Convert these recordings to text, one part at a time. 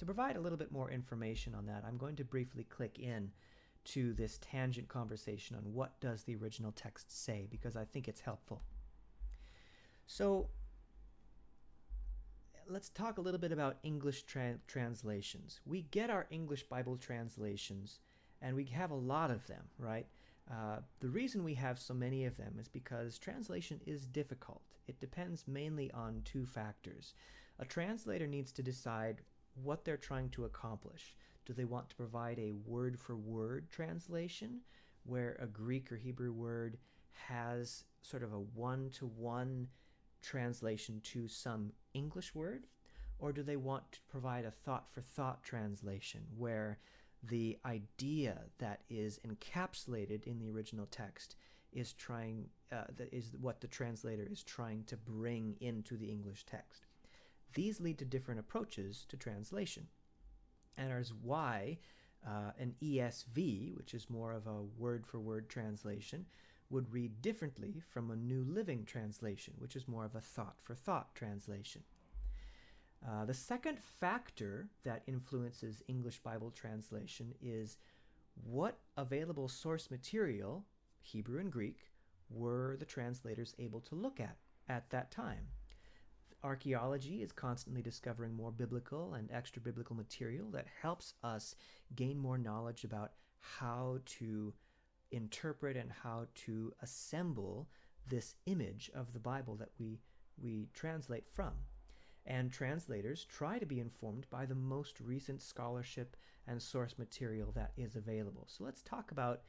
To provide a little bit more information on that, I'm going to briefly click in to this tangent conversation on what does the original text say, because I think it's helpful. So let's talk a little bit about English translations. We get our English Bible translations, and we have a lot of them, right? The reason we have so many of them is because translation is difficult. It depends mainly on two factors. A translator needs to decide what they're trying to accomplish. Do they want to provide a word-for-word translation, where a Greek or Hebrew word has sort of a one-to-one translation to some English word? Or do they want to provide a thought-for-thought translation, where the idea that is encapsulated in the original text is what the translator is trying to bring into the English text? These lead to different approaches to translation, and is why an ESV, which is more of a word-for-word translation, would read differently from a New Living Translation, which is more of a thought-for-thought translation. The second factor that influences English Bible translation is what available source material, Hebrew and Greek, were the translators able to look at that time. Archaeology is constantly discovering more biblical and extra-biblical material that helps us gain more knowledge about how to interpret and how to assemble this image of the Bible that we translate from. And translators try to be informed by the most recent scholarship and source material that is available. So let's talk about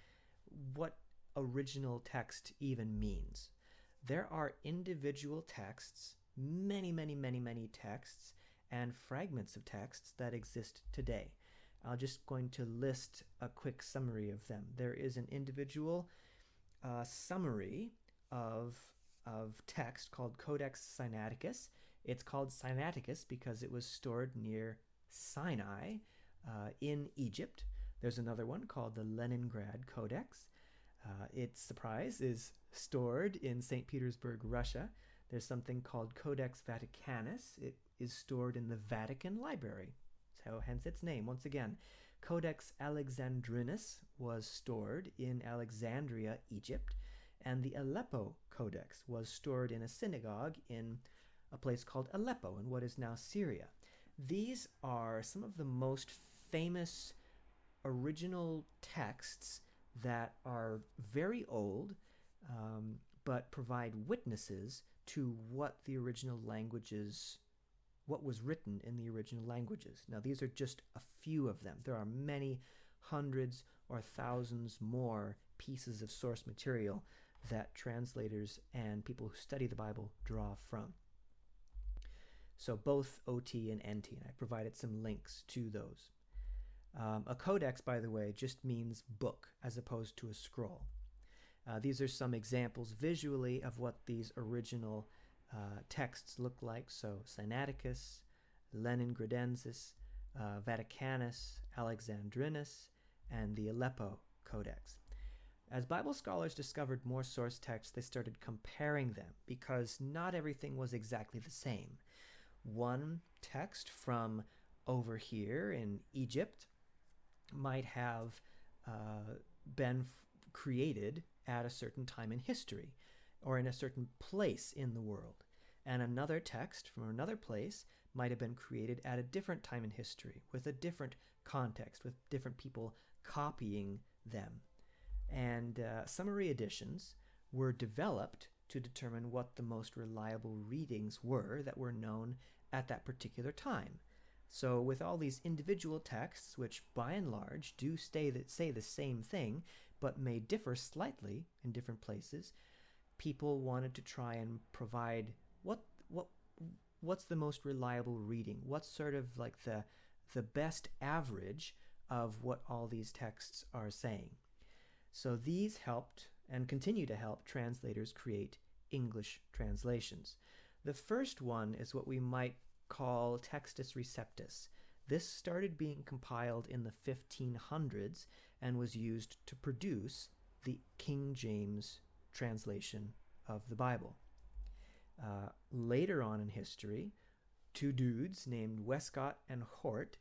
what original text even means. There are individual texts, many texts and fragments of texts that exist today. I'm just going to list a quick summary of them. There is an individual summary of text called Codex Sinaiticus. It's called Sinaiticus because it was stored near Sinai in Egypt. There's another one called the Leningrad Codex. Its surprise is stored in St. Petersburg, Russia. There's something called Codex Vaticanus. It is stored in the Vatican Library. So hence its name. Once again, Codex Alexandrinus was stored in Alexandria, Egypt, and the Aleppo Codex was stored in a synagogue in a place called Aleppo in what is now Syria. These are some of the most famous original texts that are very old, but provide witnesses to what was written in the original languages. Now, these are just a few of them. There are many hundreds or thousands more pieces of source material that translators and people who study the Bible draw from. So both OT and NT, and I provided some links to those. A codex, by the way, just means book as opposed to a scroll. These are some examples visually of what these original texts look like. So Sinaiticus, Leningradensis, Vaticanus, Alexandrinus, and the Aleppo Codex. As Bible scholars discovered more source texts, they started comparing them because not everything was exactly the same. One text from over here in Egypt might have been created at a certain time in history or in a certain place in the world. And another text from another place might have been created at a different time in history with a different context, with different people copying them. And summary editions were developed to determine what the most reliable readings were that were known at that particular time. So with all these individual texts, which by and large do say the same thing, but may differ slightly in different places, people wanted to try and provide what's the most reliable reading? What's sort of like the best average of what all these texts are saying? So these helped and continue to help translators create English translations. The first one is what we might call Textus Receptus. This started being compiled in the 1500s and was used to produce the King James translation of the Bible. Later on in history, two dudes named Westcott and Hort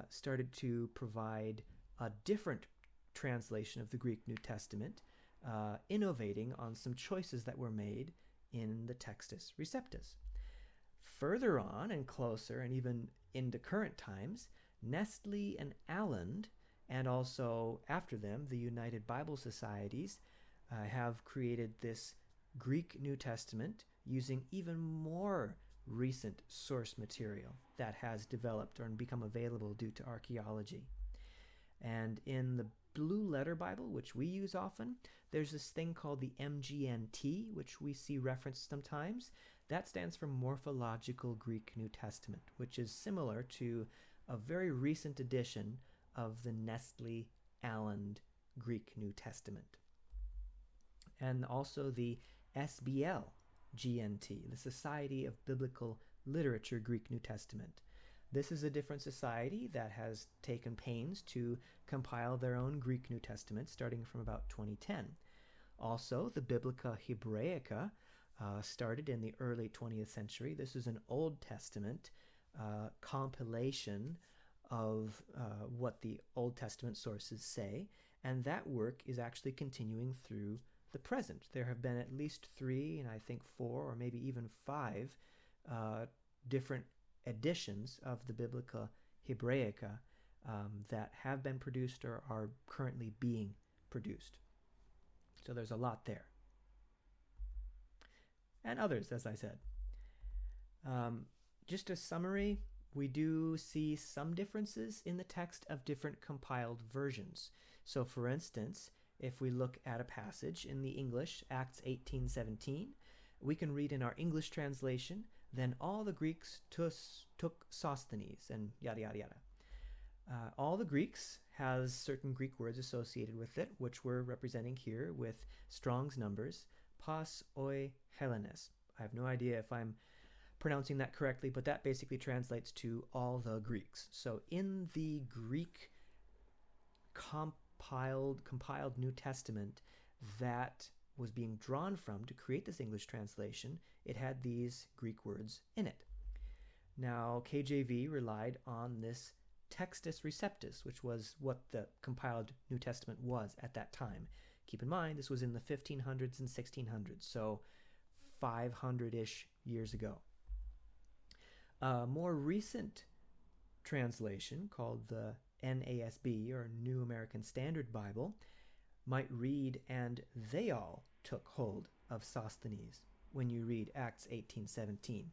started to provide a different translation of the Greek New Testament, innovating on some choices that were made in the Textus Receptus. Further on and closer, and even into current times, Nestle and Alland, and also after them, the United Bible Societies, have created this Greek New Testament using even more recent source material that has developed or become available due to archaeology. And in the Blue Letter Bible, which we use often, there's this thing called the MGNT, which we see referenced sometimes. That stands for Morphological Greek New Testament, which is similar to a very recent edition of the Nestle Alland Greek New Testament. And also the SBL GNT, the Society of Biblical Literature Greek New Testament. This is a different society that has taken pains to compile their own Greek New Testament starting from about 2010. Also, the Biblica Hebraica started in the early 20th century. This is an Old Testament compilation of what the Old Testament sources say, and that work is actually continuing through the present. There have been at least 3, and I think 4, or maybe even 5 different editions of the Biblica Hebraica that have been produced or are currently being produced. So there's a lot there. And others, as I said. Just a summary, we do see some differences in the text of different compiled versions. So for instance, if we look at a passage in the English, Acts 18:17, we can read in our English translation, "Then all the Greeks took Sosthenes," and yada, yada, yada. All the Greeks has certain Greek words associated with it, which we're representing here with Strong's numbers, pas oi Hellenes. I have no idea if I'm pronouncing that correctly, but that basically translates to all the Greeks. So in the Greek compiled New Testament that was being drawn from to create this English translation, it had these Greek words in it. Now, KJV relied on this Textus Receptus, which was what the compiled New Testament was at that time. Keep in mind, this was in the 1500s and 1600s, so 500-ish years ago. A more recent translation called the NASB, or New American Standard Bible, might read, "And they all took hold of Sosthenes," when you read Acts 18:17.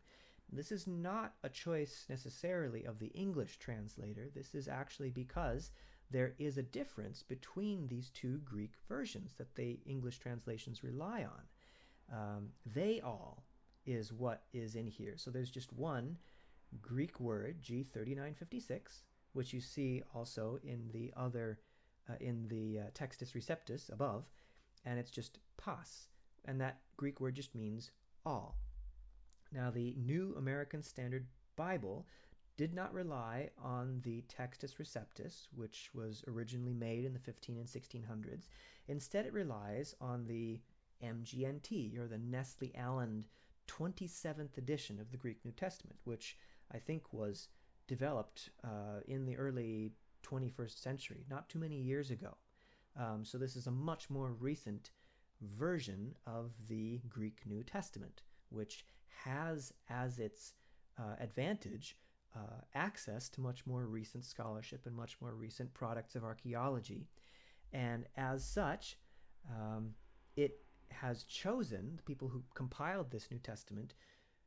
This is not a choice necessarily of the English translator. This is actually because there is a difference between these two Greek versions that the English translations rely on. They all is what is in here. So there's just one Greek word, G3956, which you see also in the other, in the Textus Receptus above, and it's just pas, and that Greek word just means all. Now, the New American Standard Bible did not rely on the Textus Receptus, which was originally made in the 15 and 1600s. Instead, it relies on the MGNT, or the Nestle Alland 27th edition of the Greek New Testament, which I think was developed in the early 21st century, not too many years ago. So this is a much more recent version of the Greek New Testament, which has as its advantage access to much more recent scholarship and much more recent products of archaeology. And as such, it has chosen, the people who compiled this New Testament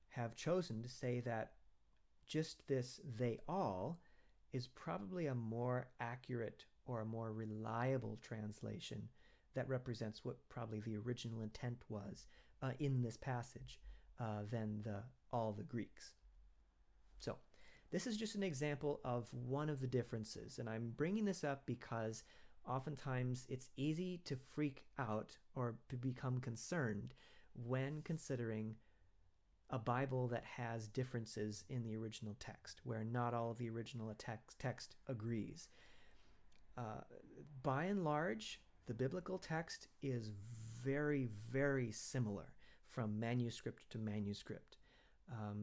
have chosen to say that just this "they all" is probably a more accurate or a more reliable translation that represents what probably the original intent was in this passage than the "all the Greeks." So this is just an example of one of the differences, and I'm bringing this up because oftentimes it's easy to freak out or to become concerned when considering a Bible that has differences in the original text, where not all of the original text agrees. By and large, the biblical text is very, very similar from manuscript to manuscript.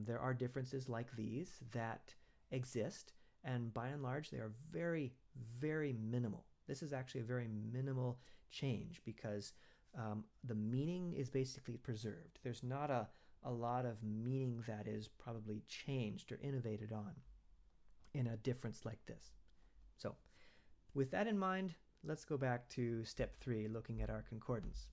There are differences like these that exist, and by and large, they are very, very minimal. This is actually a very minimal change because the meaning is basically preserved. There's not a lot of meaning that is probably changed or innovated on in a difference like this. So with that in mind, let's go back to step 3, looking at our concordance.